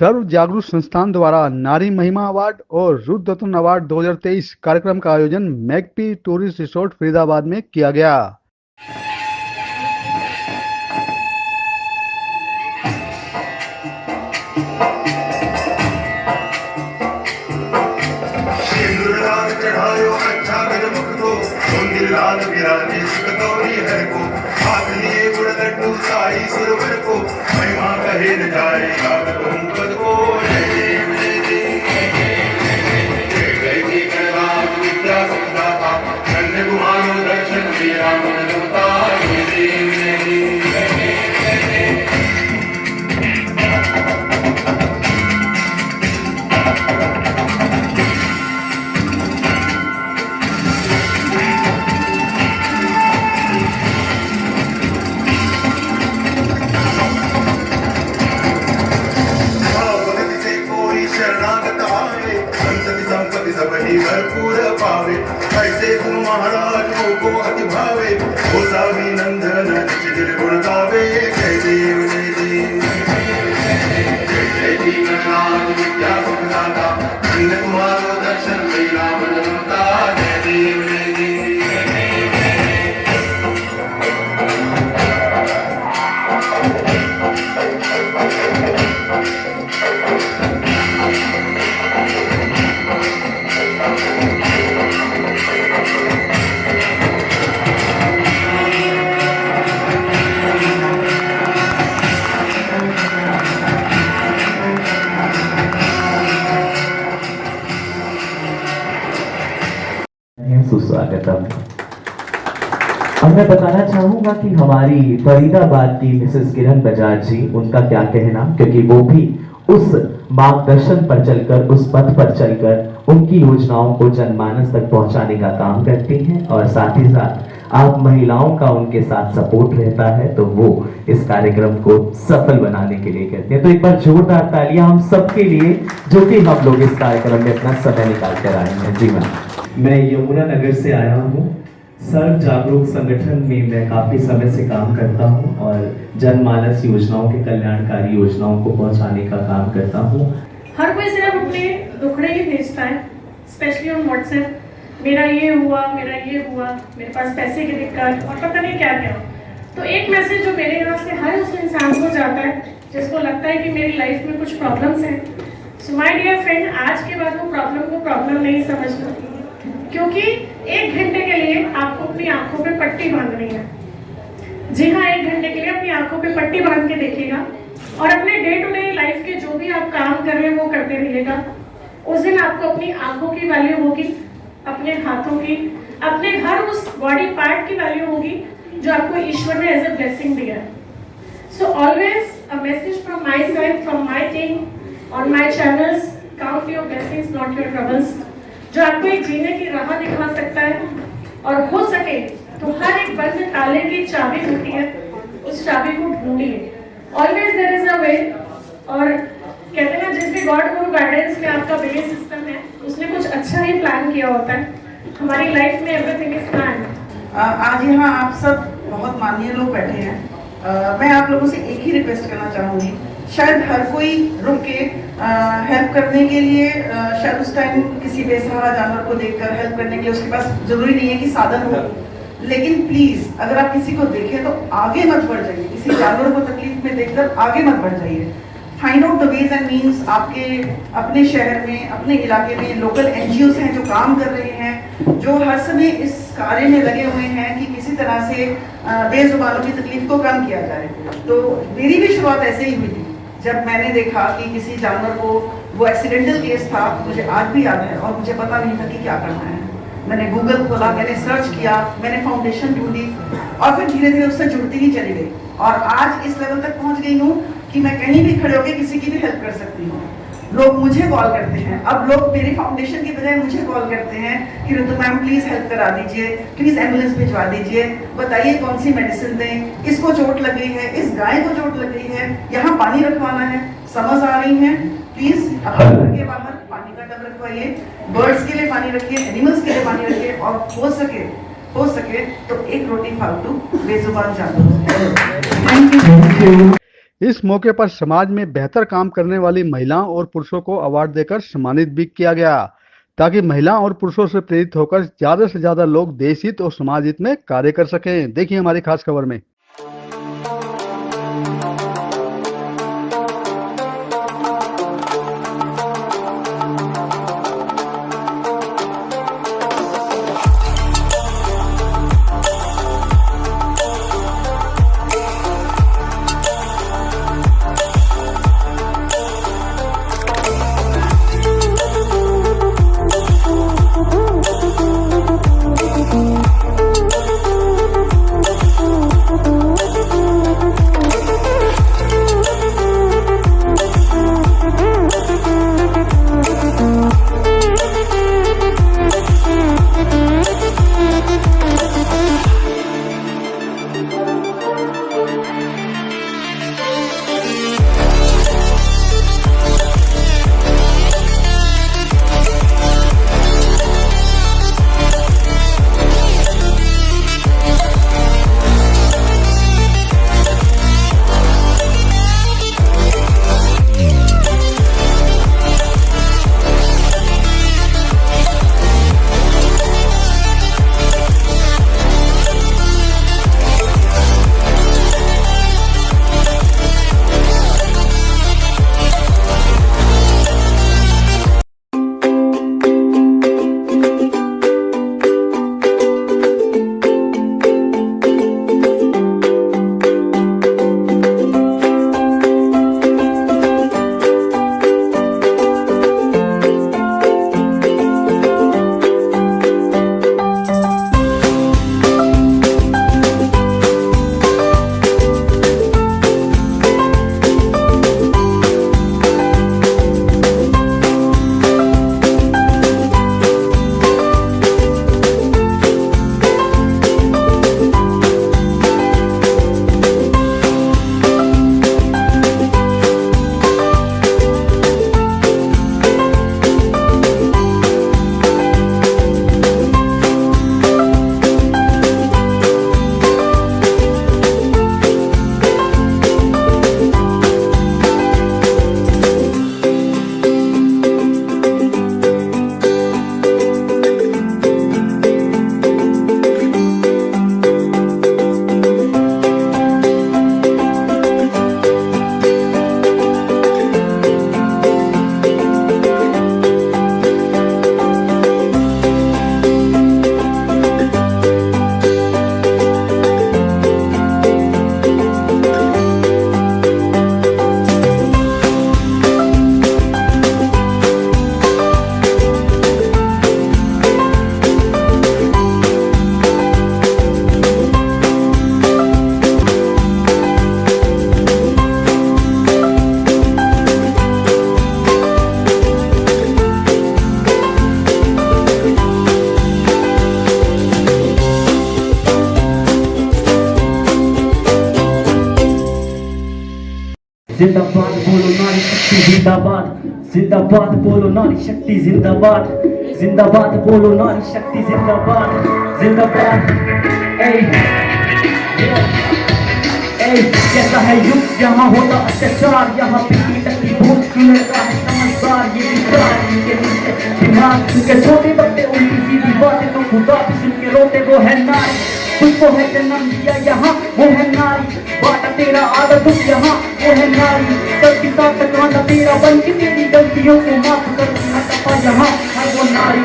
सर्व जागरूक संस्थान द्वारा नारी महिमा अवार्ड और रुद्ररत्न अवार्ड 2023 कार्यक्रम का आयोजन मैकपी टूरिस्ट रिसोर्ट फरीदाबाद में किया गया। भरपूर पावे ऐसे तुम महाराज को अति भावे हो सावी नंदन दिल गुण गावे। जय देव जय देव जय जय गणनाथ विद्या सुखदाता धन्य तुम्हारो दर्शन श्री राम रमता। जय देव जय देव सुस्वागतम। अब मैं बताना चाहूंगा कि हमारी फरीदाबाद की मिसेस किरण बजाज जी, उनका क्या कहना, क्योंकि वो भी उस मार्गदर्शन पर चलकर, उस पथ पर चलकर उनकी योजनाओं को जनमानस तक पहुंचाने का काम करती हैं और साथ ही साथ आप महिलाओं का उनके साथ सपोर्ट रहता है तो वो इस कार्यक्रम को सफल बनाने के लिए कहते हैं। तो एक बार जोरदार तालियां हम सबके लिए जो कि हम लोग इस कार्यक्रम में अपना समय निकाल कर आए हैं। जी मैम। मैं यमुना नगर से आया हूँ। सर्व जागरूक संगठन में मैं काफ़ी समय से काम करता हूँ और जनमानस योजनाओं के कल्याणकारी योजनाओं को पहुँचाने का काम करता हूँ। हर कोई सिर्फ अपने दुखड़े ही भेजता है, स्पेशली ऑन व्हाट्सएप। मेरा ये हुआ, मेरा ये हुआ, मेरे पास पैसे की दिक्कत और पता नहीं क्या क्या। तो एक मैसेज जो मेरे यहाँ से हर उस इंसान को जाता है जिसको लगता है कि मेरी लाइफ में कुछ प्रॉब्लम्स हैं। सो माय डियर फ्रेंड, आज के बाद वो प्रॉब्लम को प्रॉब्लम नहीं समझना, क्योंकि 1 घंटे के लिए आपको अपनी आंखों पे पट्टी बांधनी है। जी हाँ, 1 घंटे के लिए अपनी आंखों पे पट्टी बांध के देखिएगा और अपने डे टू डे लाइफ के जो भी आप काम कर रहे हैं वो करते रहिएगा। उस दिन आपको अपनी आंखों की वैल्यू होगी, अपने हाथों की, अपने हर उस बॉडी पार्ट की वैल्यू होगी जो आपको ईश्वर ने एज ए ब्लेसिंग दिया है। So always a message from my side, from my team on my channels, count your blessings not your troubles, जो आपको एक जीने की राह दिखा सकता है। और हो सके तो हर एक बंद ताले की चाबी होती है, उस चाबी को ढूंढिए। ऑलवेज देयर इज अ वे। और कहते हैं ना, जिस भी गॉड गुरु गाइडेंस में आपका बिलीफ सिस्टम है, उसने कुछ अच्छा ही प्लान किया होता है। हमारी लाइफ में एवरीथिंग इज प्लान। आज यहाँ आप सब बहुत माननीय लोग बैठे हैं। मैं आप लोगों से एक ही रिक्वेस्ट करना चाहूँगी, शायद हर कोई रुक के हेल्प करने के लिए, शायद उस टाइम किसी बेसहारा जानवर को देखकर हेल्प करने के लिए उसके पास जरूरी नहीं है कि साधन हो, लेकिन प्लीज अगर आप किसी को देखें तो आगे मत बढ़ जाइए। किसी जानवर को तकलीफ में देखकर आगे मत बढ़ जाइए। Find out the ways and means. आपके अपने शहर में, अपने इलाके में लोकल एनजीओज हैं जो काम कर रहे हैं, जो हर समय इस कार्य में लगे हुए हैं कि किसी तरह से बेजुबानों की तकलीफ को कम किया जाए। तो मेरी भी शुरुआत ऐसे ही हुई थी, जब मैंने देखा कि किसी जानवर को, वो एक्सीडेंटल केस था, मुझे आज भी याद है, और मुझे पता नहीं था कि क्या करना है। मैंने गूगल खोला, मैंने सर्च किया, मैंने फाउंडेशन ढूंढी और फिर धीरे धीरे उससे जुड़ती ही चली गई और आज इस लेवल तक पहुंच गई हूँ कि मैं कहीं भी खड़े होकर किसी की भी हेल्प कर सकती हूँ। लोग मुझे कॉल करते हैं, अब लोग मेरी फाउंडेशन की बजाय मुझे कॉल करते हैं कि ऋतु मैम प्लीज हेल्प करा दीजिए, प्लीज एम्बुलेंस भिजवा दीजिए, बताइए कौन सी मेडिसिन दें, इसको चोट लग गई है, इस गाय को चोट लग गई है, यहाँ पानी रखवाना है, समझ आ रही है, प्लीज अपने घर के बाहर पानी का टब रखवाइए, बर्ड्स के लिए पानी रखिए, एनिमल्स के लिए पानी रखिए और हो सके तो एक रोटी फालतू बेजुबान जानवरों। Thank you. इस मौके पर समाज में बेहतर काम करने वाली महिलाओं और पुरुषों को अवार्ड देकर सम्मानित भी किया गया, ताकि महिलाओं और पुरुषों से प्रेरित होकर ज्यादा से ज्यादा लोग देश हित और समाज हित में कार्य कर सकें। देखिए हमारी खास खबर में। जिंदाबाद बोलो नारी शक्ति जिंदाबाद, जिंदाबाद बोलो नारी शक्ति जिंदाबाद, जिंदाबाद बोलो नारी शक्ति जिंदाबाद, जिंदाबाद। कैसा है युग यहाँ होता अत्याचार, यहाँ पीढ़ी तक की भूत सुनता है समझदार, ये विचार इनके नीचे दिमाग के छोटे बच्चे उनकी सीधी बातें तो खुदा भी सुन के रोते, वो है नारी। तुझको है जन्म दिया यहाँ वो है नारी, बाटा तेरा आधा दुख यहाँ वो है नारी, सबके साथ टकराना तेरा बन के तेरी गलतियों को माफ कर देना यहाँ है वो नारी।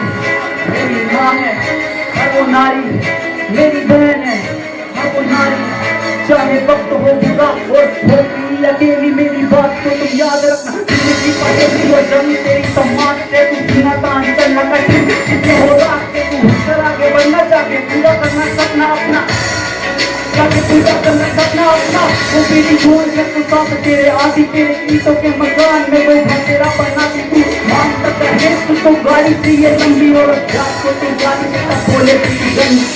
मेरी माँ है वो नारी, मेरी बहन है वो नारी, चाहे वक्त हो बुरा और होगी अकेली, मेरी बात को तुम याद रखना। जिंदगी पड़ेगी और जमी तेरी सम्मान से तू बिना तान करना कठिन, जिसे हो रास्ते तू होकर आगे बढ़ना, चाहे पूरा करना सपना अपना, चाहे पूरा करना सपना अपना। वो पीढ़ी छोड़ कर तू साथ तेरे आदि तेरे ईटों के मकान में वो घर तेरा बनाती तू मांग सकता है तुझको गाड़ी चाहिए लंबी और रात को तू गाड़ी से तक बोले तेरी गंदी।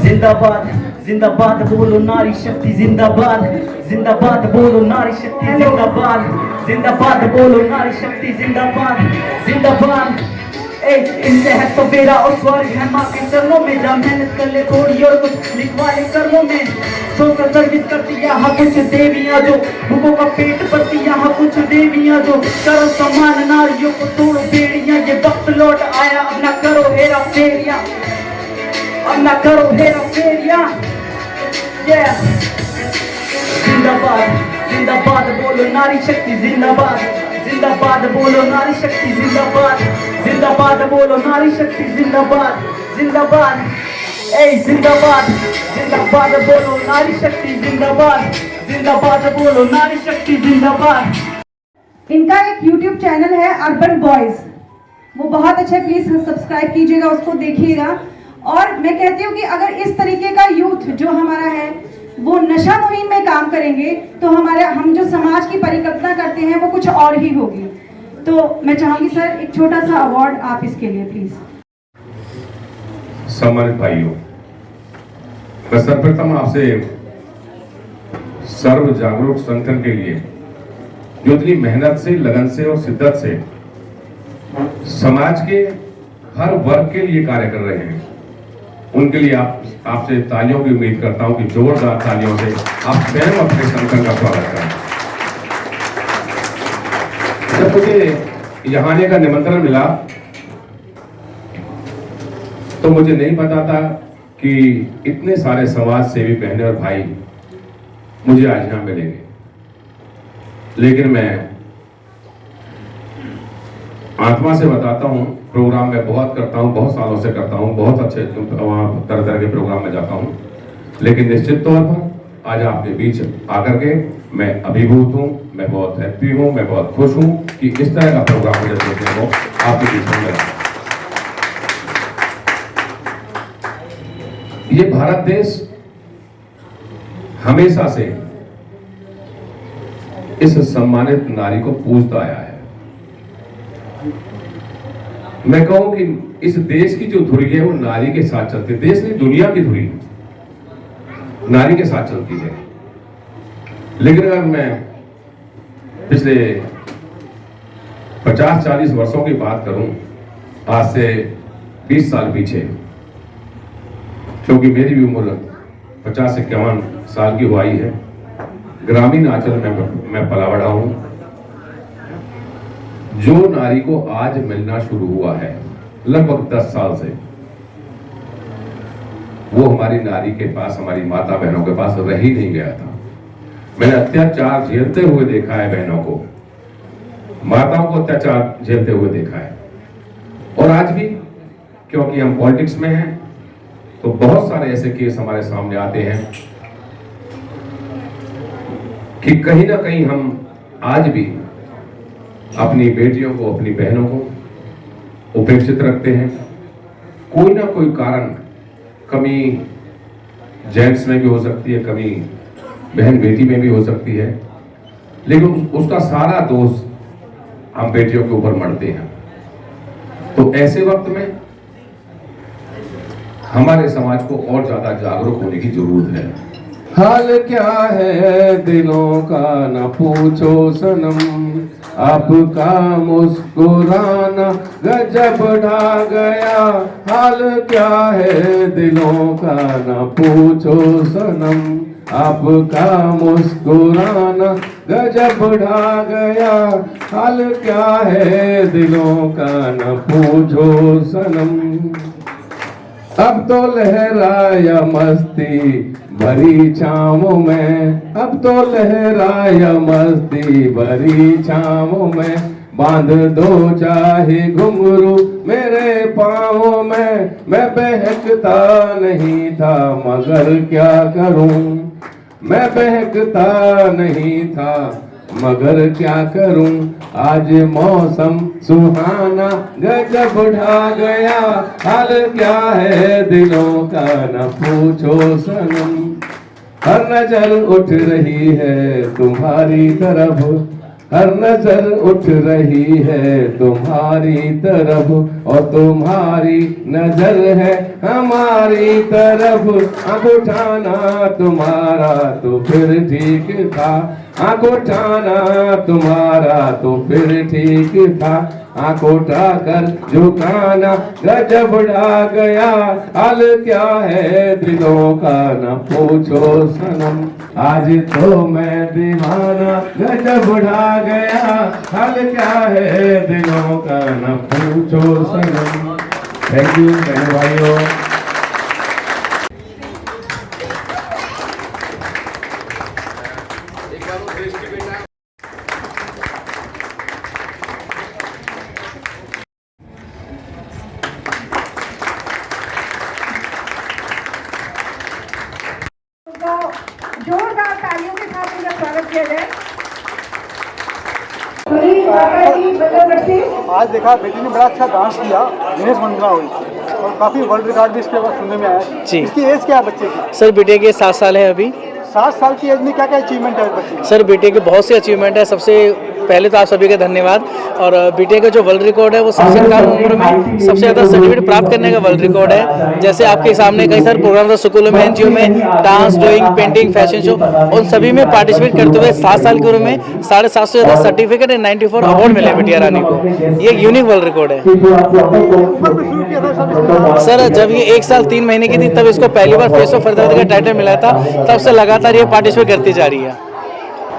जिंदाबाद जिंदाबाद बोलो नारी शक्ति जिंदाबाद, जिंदाबाद बोलो नारी शक्ति जिंदाबाद, जिंदाबाद बोलो नारी शक्ति जिंदाबाद, जिंदाबाद। इनसे है तो बेड़ा और स्वर्ग है माँ के चरणों में, जब मेहनत कर ले थोड़ी और कुछ लिखवा ले कर्मों में, सोकर सर्विस करती यहाँ कुछ देवियाँ जो भूखों का पेट भरती यहाँ कुछ देवियाँ जो, करो सम्मान नारियों को तोड़ो बेड़ियाँ, ये वक्त लौट आया अब ना करो हेरा फेरिया, अब ना करो हेरा फेरिया। जिंदाबाद जिंदाबाद बोलो नारी शक्ति जिंदाबाद, जिंदाबाद बोलो नारी शक्ति जिंदाबाद, जिंदाबाद बोलो नारी शक्ति जिंदाबाद, जिंदाबाद जिंदाबाद जिंदाबाद बोलो नारी शक्ति जिंदाबाद, जिंदाबाद बोलो नारी शक्ति जिंदाबाद। इनका एक YouTube चैनल है अर्बन बॉयज, वो बहुत अच्छा है, प्लीज सब्सक्राइब कीजिएगा, उसको देखिएगा। और मैं कहती हूँ कि अगर इस तरीके का यूथ जो हमारा है वो नशा मुहिम में काम करेंगे तो हम जो समाज की परिकल्पना करते हैं वो कुछ और ही होगी। तो मैं चाहूंगी सर एक छोटा सा अवार्ड आप इसके लिए प्लीज। सम्मानित भाइयों, मैं सर्वप्रथम आपसे सर्व जागरूक संगठन के लिए जो इतनी मेहनत से, लगन से और शिद्दत से समाज के हर वर्ग के लिए कार्य कर रहे हैं, उनके लिए आपसे तालियों की उम्मीद करता हूं कि जोरदार तालियों से आप स्वयं अपने संगठन का स्वागत करें। जब मुझे यहाँ आने का निमंत्रण मिला तो मुझे नहीं पता था कि इतने सारे समाज सेवी बहनें और भाई मुझे आज यहाँ मिलेंगे, लेकिन मैं आत्मा से बताता हूँ, प्रोग्राम में बहुत करता हूँ, बहुत सालों से करता हूँ, बहुत अच्छे तरह तरह के प्रोग्राम में जाता हूँ, लेकिन निश्चित तौर पर आज आपके बीच आकर के मैं अभिभूत हूँ, मैं बहुत हैप्पी हूँ, मैं बहुत खुश हूँ कि इस तरह का प्रोग्राम मुझे देखने को आपके बीच में मिला। ये भारत देश हमेशा से इस सम्मानित नारी को पूजता आया है। मैं कहूं कि इस देश की जो धुरी है वो नारी के साथ चलती है, देश नहीं दुनिया की धुरी नारी के साथ चलती है। लेकिन अगर मैं पिछले 50-40 वर्षों की बात करूं, आज से 20 साल पीछे, क्योंकि मेरी भी उम्र 50-51 साल की हुई है, ग्रामीण आंचल में मैं पला बढ़ा हूं। जो नारी को आज मिलना शुरू हुआ है लगभग 10 साल से, वो हमारी नारी के पास, हमारी माता बहनों के पास रह ही नहीं गया था। मैंने अत्याचार झेलते हुए देखा है बहनों को, माताओं को अत्याचार झेलते हुए देखा है। और आज भी क्योंकि हम पॉलिटिक्स में हैं तो बहुत सारे ऐसे केस हमारे सामने आते हैं कि कहीं ना कहीं हम आज भी अपनी बेटियों को, अपनी बहनों को उपेक्षित रखते हैं। कोई ना कोई कारण, कमी जेंट्स में भी हो सकती है, कमी बहन बेटी में भी हो सकती है, लेकिन उसका सारा दोष हम बेटियों के ऊपर मढ़ते हैं। तो ऐसे वक्त में हमारे समाज को और ज्यादा जागरूक होने की जरूरत है। हाल क्या है दिलों का न पूछो सनम, आपका मुस्कुराना गजब ढा गया। हाल क्या है दिलों का न पूछो सनम, आपका मुस्कुराना गजब ढा गया। हाल क्या है दिलों का न पूछो सनम, अब तो लहराया मस्ती भरी छाँवों में, अब तो लहराया मस्ती भरी छाँवों में। बांध दो चाहे घुंघरू मेरे पाँवों में, मैं बहकता नहीं था मगर क्या करूं, मैं बहकता नहीं था मगर क्या करूं। आज मौसम सुहाना गजब ढा गया। हाल क्या है दिलों का न पूछो सनम, हर नजर उठ रही है तुम्हारी तरफ, हर नजर उठ रही है तुम्हारी तरफ, और तुम्हारी नजर है हमारी तरफ। आँख उठाना तुम्हारा तो फिर ठीक था, आँख उठाना तुम्हारा तो फिर ठीक था। आंख उठाकर झुकाना गजब ढा गया, हाल क्या है दिलों का न पूछो सनम, आज तो मैं दीवाना गजब ढा गया, हाल क्या है दिलों का न पूछो सनम। थैंक यू बहन भाइयों। जोरदार तालियों के साथ उनका स्वागत किया जाए। आज देखा बेटी ने बड़ा अच्छा डांस किया, गिनेस वंदना हुई और काफी वर्ल्ड रिकॉर्ड भी इसके बाद सुनने में आया। जी। इसकी एज क्या है बच्चे की? सर बेटे के 7 साल है अभी। 7 साल की एज में क्या क्या अचीवमेंट है बच्चे की? सर बेटे के बहुत से अचीवमेंट है। सबसे पहले तो आप सभी का धन्यवाद। और बेटे का जो वर्ल्ड रिकॉर्ड है वो सबसे कम उम्र में सबसे ज़्यादा सर्टिफिकेट प्राप्त करने का वर्ल्ड रिकॉर्ड है। जैसे आपके सामने कई सारे प्रोग्राम था स्कूलों में, एनजीओ में, dance, drawing, painting, fashion show, उन सभी में पार्टिसिपेट करते हुए 7 साल की उम्र में 750 से ज़्यादा सर्टिफिकेट और 94 अवार्ड मिले बिटिया रानी को। ये एक यूनिक वर्ल्ड रिकॉर्ड है। सर जब ये 1 साल 3 महीने की थी तब इसको पहली बार फेस ऑफ फरीदाबाद का टाइटल मिला था, तब से लगातार ये पार्टिसिपेट करती जा रही है।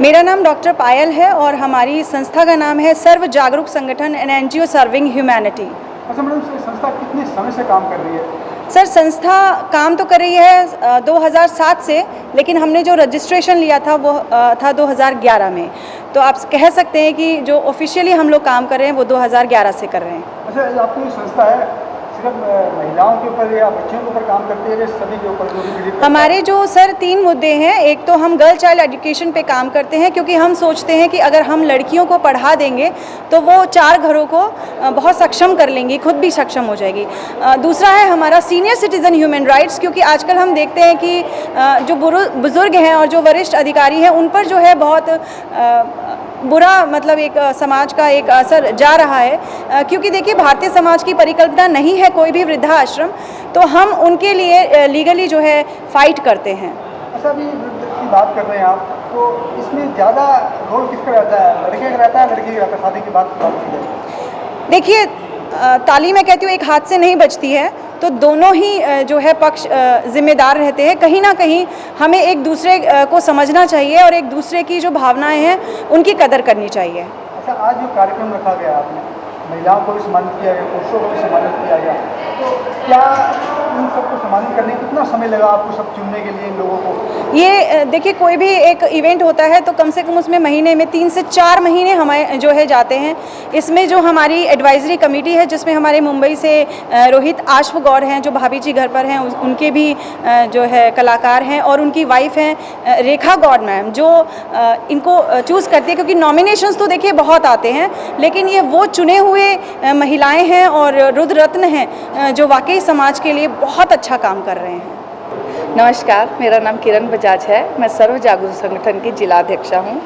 मेरा नाम डॉक्टर पायल है और हमारी संस्था का नाम है सर्व जागरूक संगठन एंड एनजीओ सर्विंग ह्यूमैनिटी। अच्छा मैडम, संस्था कितने समय से काम कर रही है? सर संस्था काम तो कर रही है 2007 से, लेकिन हमने जो रजिस्ट्रेशन लिया था वो था 2011 में। तो आप कह सकते हैं कि जो ऑफिशियली हम लोग काम कर रहे हैं वो 2011 से कर रहे हैं। अच्छा, आपकी संस्था है सिर्फ महिलाओं के ऊपर या बच्चों के ऊपर काम करती है या सभी के ऊपर? हमारे जो सर 3 मुद्दे हैं। एक तो हम गर्ल चाइल्ड एजुकेशन पे काम करते हैं, क्योंकि हम सोचते हैं कि अगर हम लड़कियों को पढ़ा देंगे तो वो 4 घरों को बहुत सक्षम कर लेंगी, खुद भी सक्षम हो जाएगी। दूसरा है हमारा सीनियर सिटीज़न ह्यूमन राइट्स, क्योंकि आजकल हम देखते हैं कि जो बुजुर्ग हैं और जो वरिष्ठ अधिकारी हैं उन पर जो है बहुत बुरा मतलब एक समाज का एक असर जा रहा है, क्योंकि देखिए भारतीय समाज की परिकल्पना नहीं है कोई भी वृद्धाश्रम, तो हम उनके लिए लीगली जो है फाइट करते हैं। अच्छा, अभी की बात कर रहे हैं आप, तो इसमें ज़्यादा रोल किसका रहता है? लड़के का रहता है, लड़की का रहता है? शादी की बात की जाए, देखिए ताली मैं कहती हूँ एक हाथ से नहीं बजती है, तो दोनों ही जो है पक्ष जिम्मेदार रहते हैं। कहीं ना कहीं हमें एक दूसरे को समझना चाहिए और एक दूसरे की जो भावनाएं हैं उनकी कदर करनी चाहिए। अच्छा, आज जो कार्यक्रम रखा गया आपने, महिलाओं को भी सम्मानित किया गया, पुरुषों को भी सम्मानित किया गया, तो क्या इन सबको सम्मानित करने में कितना समय लगा आपको सब चुनने के लिए इन लोगों को? ये देखिए कोई भी एक इवेंट होता है तो कम से कम उसमें महीने में 3 से 4 महीने हमें जो है जाते हैं। इसमें जो हमारी एडवाइजरी कमेटी है जिसमें हमारे मुंबई से रोहित आश्व गौड़ हैं जो भाभी जी घर पर हैं, उनके भी जो है कलाकार हैं, और उनकी वाइफ हैं रेखा गौड़ मैम जो इनको चूज़ करती है, क्योंकि नॉमिनेशंस तो देखिए बहुत आते हैं लेकिन ये वो चुने हुए महिलाएं हैं और रुद्र रत्न हैं जो वाकई समाज के लिए बहुत अच्छा काम कर रहे हैं। नमस्कार, मेरा नाम किरण बजाज है। मैं सर्व जागरूक संगठन की जिला अध्यक्षा हूँ।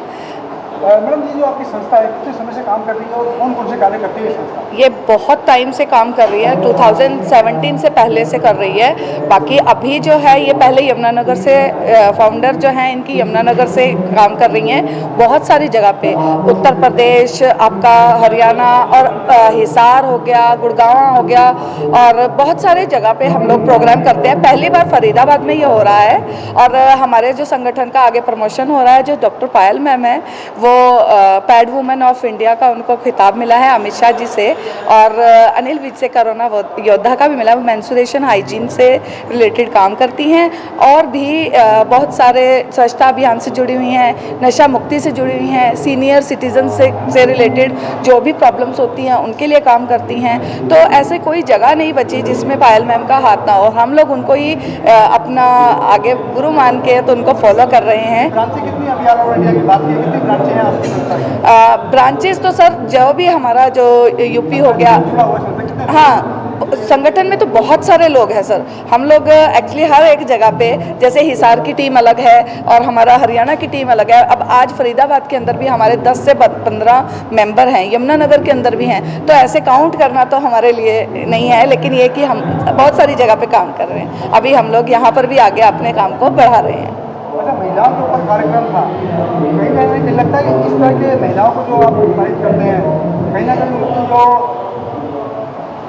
मैडम, ये जो आपकी संस्था है कितने समय से काम कर रही है और कौन कौन से कार्य करती है संस्था? ये बहुत टाइम से काम कर रही है, 2017 से पहले से कर रही है। बाकी अभी जो है ये पहले यमुनानगर से फाउंडर जो हैं इनकी यमुनानगर से काम कर रही हैं बहुत सारी जगह पे, उत्तर प्रदेश, आपका हरियाणा और हिसार हो गया, गुड़गांव हो गया, और बहुत सारे जगह पे हम लोग प्रोग्राम करते हैं। पहली बार फरीदाबाद में ये हो रहा है और हमारे जो संगठन का आगे प्रमोशन हो रहा है, जो डॉक्टर पायल मैम है वो पैड वुमेन ऑफ इंडिया का उनको खिताब मिला है अमित शाह जी से, और अनिल विज से कोरोना योद्धा का भी मिला। वो मेंस्ट्रुएशन हाइजीन से रिलेटेड काम करती हैं और भी बहुत सारे स्वच्छता अभियान से जुड़ी हुई हैं, नशा मुक्ति से जुड़ी हुई हैं, सीनियर सिटीजन से रिलेटेड जो भी प्रॉब्लम्स होती हैं उनके लिए काम करती हैं। तो ऐसे कोई जगह नहीं बची जिसमें पायल मैम का हाथ ना हो। हम लोग उनको ही अपना आगे गुरु मान के तो उनको फॉलो कर रहे हैं। ब्रांचेस तो सर जो भी हमारा जो यूपी हो गया, हाँ संगठन में तो बहुत सारे लोग हैं सर। हम लोग एक्चुअली हर एक जगह पे, जैसे हिसार की टीम अलग है और हमारा हरियाणा की टीम अलग है। अब आज फरीदाबाद के अंदर भी हमारे 10 से 15 मेंबर हैं, यमुनानगर के अंदर भी हैं। तो ऐसे काउंट करना तो हमारे लिए नहीं है, लेकिन ये कि हम बहुत सारी जगह पे काम कर रहे हैं। अभी हम लोग यहाँ पर भी आगे अपने काम को बढ़ा रहे हैं। अच्छा, महिलाओं के ऊपर कार्यक्रम था, कहीं लगता है कि इस तरह के महिलाओं को जो आप प्रोत्साहित करते हैं, कहीं ना कहीं उनकी जो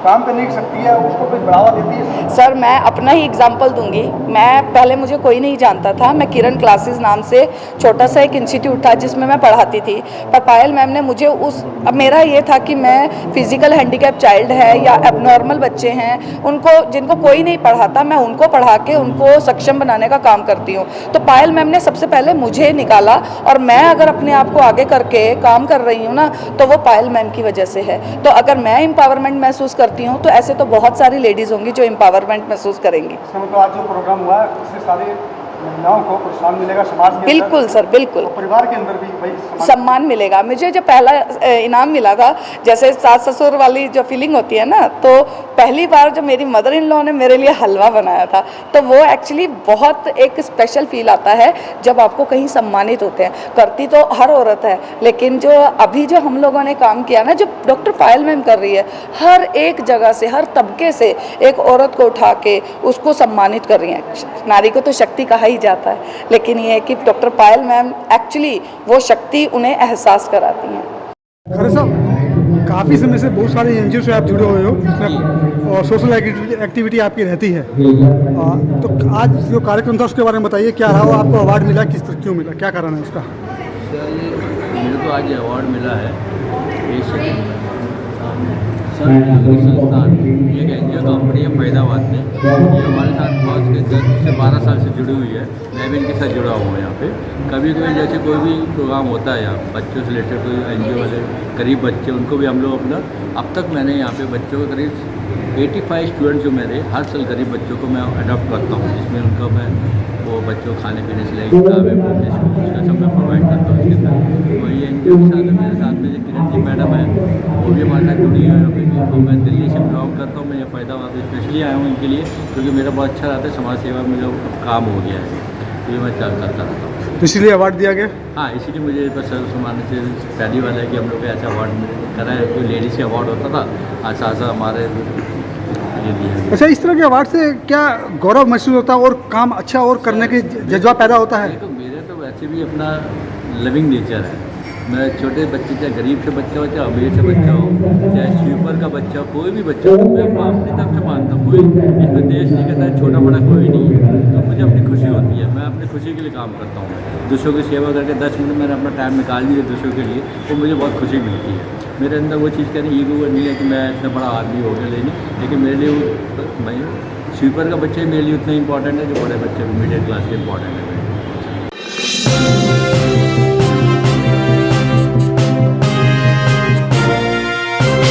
काम करने की शक्ति है उसको कुछ बढ़ावा देती है? सर मैं अपना ही एग्जांपल दूंगी। मैं पहले मुझे कोई नहीं जानता था। मैं किरण क्लासेस नाम से छोटा सा एक इंस्टीट्यूट था जिसमें मैं पढ़ाती थी, पर पायल मैम ने मुझे अब मेरा ये था कि मैं फिजिकल हैंडीकैप चाइल्ड है या एबनॉर्मल बच्चे हैं, उनको जिनको कोई नहीं पढ़ाता, मैं उनको पढ़ा के उनको सक्षम बनाने का काम करती हूँ। तो पायल मैम ने सबसे पहले मुझे निकाला, और मैं अगर अपने आप को आगे करके काम कर रही हूँ ना, तो वो पायल मैम की वजह से है। तो अगर मैं एम्पावरमेंट महसूस करती हूँ तो ऐसे तो बहुत सारी लेडीज होंगी जो एम्पावरमेंट महसूस करेंगी। तो आज जो प्रोग्राम हुआ है उससे सारे महिलाओं को प्रोत्साहन मिलेगा समाज के बिल्कुल सर, बिल्कुल। और परिवार के अंदर भी भाई सम्मान मिलेगा। मुझे जब पहला इनाम मिला था, जैसे सास ससुर वाली जो फीलिंग होती है ना, तो पहली बार जब मेरी मदर इन लॉ ने मेरे लिए हलवा बनाया था, तो वो एक्चुअली बहुत एक स्पेशल फील आता है जब आपको कहीं सम्मानित होते हैं। करती तो हर औरत है, लेकिन जो अभी जो हम लोगों ने काम किया ना, जो डॉक्टर पायल मैम कर रही है, हर एक जगह से, हर तबके से एक औरत को उठा के उसको सम्मानित कर रही हैं। नारी को तो शक्ति कहा ही जाता है, लेकिन ये है कि डॉक्टर पायल मैम एक्चुअली वो शक्ति उन्हें एहसास कराती हैं। खरे साहब, काफ़ी समय से बहुत सारे एनजीओ से आप जुड़े हुए हो, और सोशल एक्टिविटी आपकी रहती है, तो आज जो कार्यक्रम था उसके बारे में बताइए, क्या रहा? आपको अवार्ड मिला, क्यों मिला, क्या कारण है उसका? मेरे को आज अवार्ड मिला है संस्थान, एक एनजीओ कंपनी है फैदाबाद में, ये हमारे साथ बहुत 10 से 12 साल से जुड़ी हुई है। मैं भी इनके साथ जुड़ा हुआ हूँ यहाँ पे। कभी कभी जैसे कोई भी प्रोग्राम होता है यहाँ बच्चों से रिलेटेड, कोई एनजीओ वाले गरीब बच्चे, उनको भी हम लोग अपना, अब तक मैंने यहाँ पे बच्चों को करीब 85 स्टूडेंट जो मेरे हर साल गरीब बच्चों को मैं अडॉप्ट करता हूँ, जिसमें उनका मैं वो बच्चों को खाने पीने से लेकर किताबें उसका सब मैं प्रोवाइड करता हूँ। इसके अंदर वही एनजीओ के साथ मेरे साथ में जो किरण जी मैडम है, वो भी हमारे साथ जुड़ी है अभी भी। और मैं दिल्ली से बिलोंग करता हूँ, मैं ये फैदाबाद स्पेशली आया हूँ इनके लिए, क्योंकि मेरा बहुत अच्छा रहता है समाज सेवा में, जो काम हो गया है तो ये मैं करता रहता हूँ। तो इसलिए अवार्ड दिया गया? हाँ, इसीलिए मुझे बस सम्मान से पहली वाला है कि हम लोग ऐसा अवार्ड करा है। कोई लेडीज से अवार्ड होता था, ऐसा ऐसा हमारे ये दिया। अच्छा, इस तरह के अवार्ड से क्या गौरव महसूस होता है और काम अच्छा और करने की जज्बा पैदा होता है? तो मेरे तो वैसे भी अपना लिविंग नेचर है। मैं छोटे बच्चे, चाहे गरीब से बच्चा हो, चाहे अमीर से बच्चा हो, चाहे स्वीपर का बच्चा हो, कोई भी बच्चा हो, मैं अपनी तरफ से मानता हूँ। कोई इसमें देश नहीं कहता है छोटा बड़ा कोई नहीं है, तो मुझे अपनी खुशी होती है, मैं अपनी खुशी के लिए काम करता हूँ। दूसरों की सेवा करके 10 मिनट मैंने अपना टाइम निकाल दिया दूसरों के लिए, तो मुझे बहुत खुशी मिलती है। मेरे अंदर वो चीज़ कहनी ईगो नहीं है कि मैं इतना बड़ा आदमी हो गया लेनी, लेकिन मेरे लिए वो भाई स्वीपर का बच्चा ही मेरे लिए उतना इंपॉर्टेंट है जो बड़े बच्चे मिडिल क्लास के इंपॉर्टेंट है।